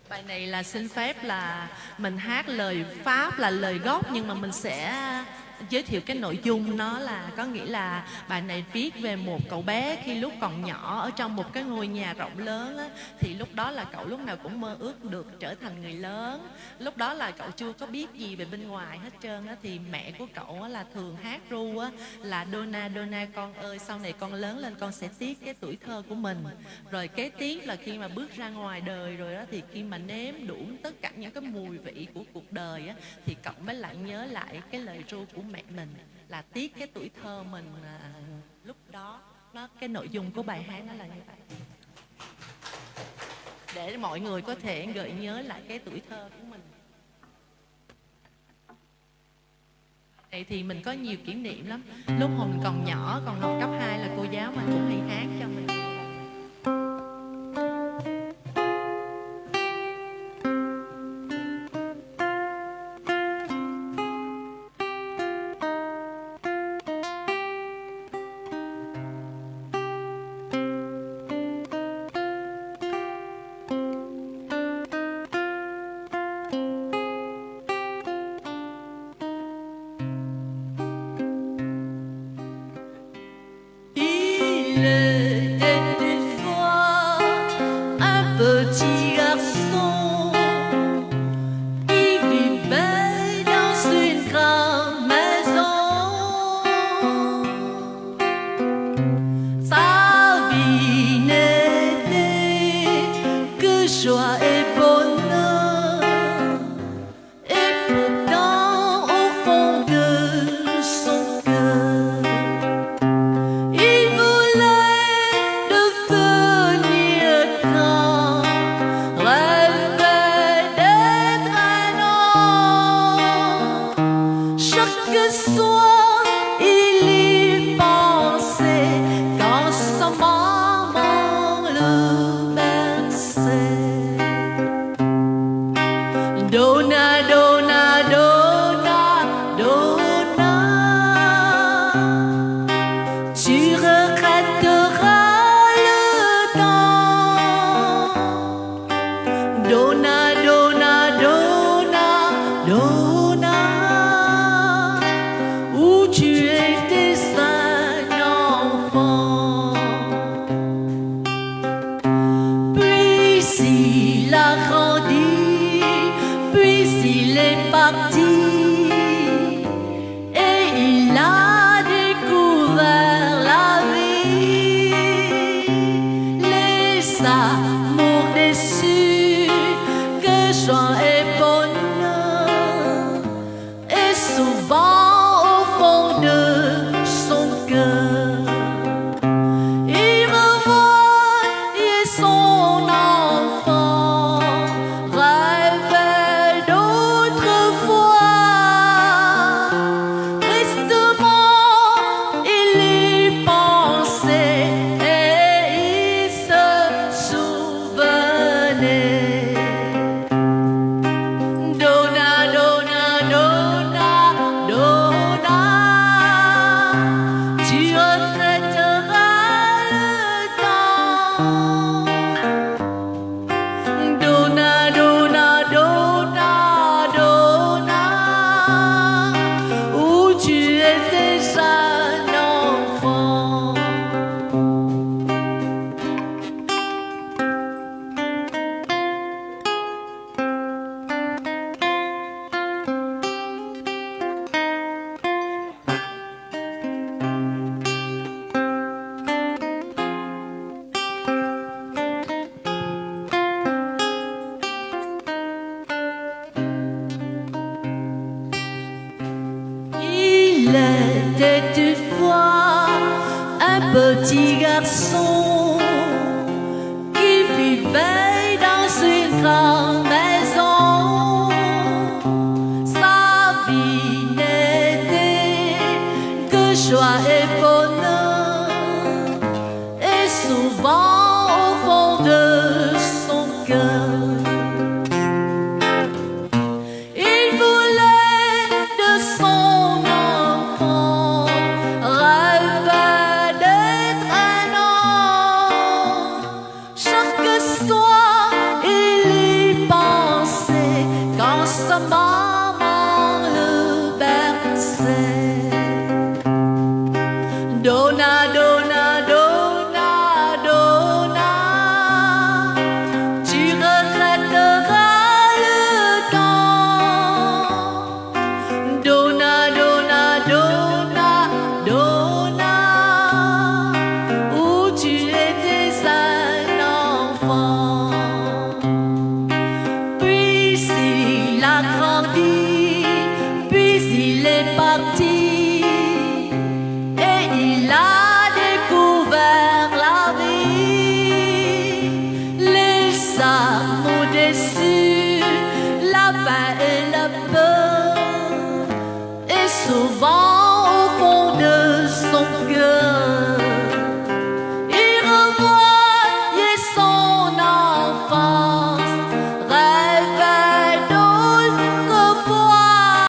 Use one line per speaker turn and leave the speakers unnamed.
Bài này là xin phép là mình hát lời Pháp là lời gốc, nhưng mà mình sẽ giới thiệu cái nội dung. Nó là có nghĩa là bài này viết về một cậu bé khi lúc còn nhỏ ở trong một cái ngôi nhà rộng lớn á, thì lúc đó là cậu lúc nào cũng mơ ước được trở thành người lớn. Lúc đó là cậu chưa có biết gì về bên ngoài hết trơn á, thì mẹ của cậu á, là thường hát ru á, là Donna Donna con ơi, sau này con lớn lên con sẽ tiếc cái tuổi thơ của mình. Rồi kế tiếp là khi mà bước ra ngoài đời rồi đó, thì khi mà nếm đủ tất cả những cái mùi vị của cuộc đời á, thì cậu mới lại nhớ lại cái lời ru của mẹ mình, là tiếc cái tuổi thơ mình lúc đó. Cái nội dung của bài hát nó là như vậy, để mọi người có thể gợi nhớ lại cái tuổi thơ của mình. Vậy thì mình có nhiều kỷ niệm lắm. Lúc hồi mình còn nhỏ, còn học cấp 2 là cô giáo mình cũng hay hát cho mình.
Joie et bonheur, et pourtant au fond de son cœur, il voulait devenir grand, rêvait d'être un homme. Chaque soir il y pensait quand sa maman le berçait. Donna, Donna, Donna, Donna, tu regretteras le temps. Donna, Donna, Donna, Donna, où tu étais un enfant. Puis il a grandi, puis il est parti, et il a découvert la vie. Les amours déçus, que joie et bonheur, et souvent au fond de son cœur, il revoyait son enfant, rêvait d'autrefois. Tristement, il y pensait et il se souvenait. Donna, Donna, Donna, Donna, tu regretteras le temps. Donna, Donna, Donna, Donna, où tu étais un enfant. Il était une fois un petit garçon qui vivait dans une grande maison. Sa vie n'était que joie et bonheur, et souvent au fond de son cœur, il voulait de son enfant, rêvait d'être un homme. Chaque soir l'amour déçu, la faim et la peur. Et souvent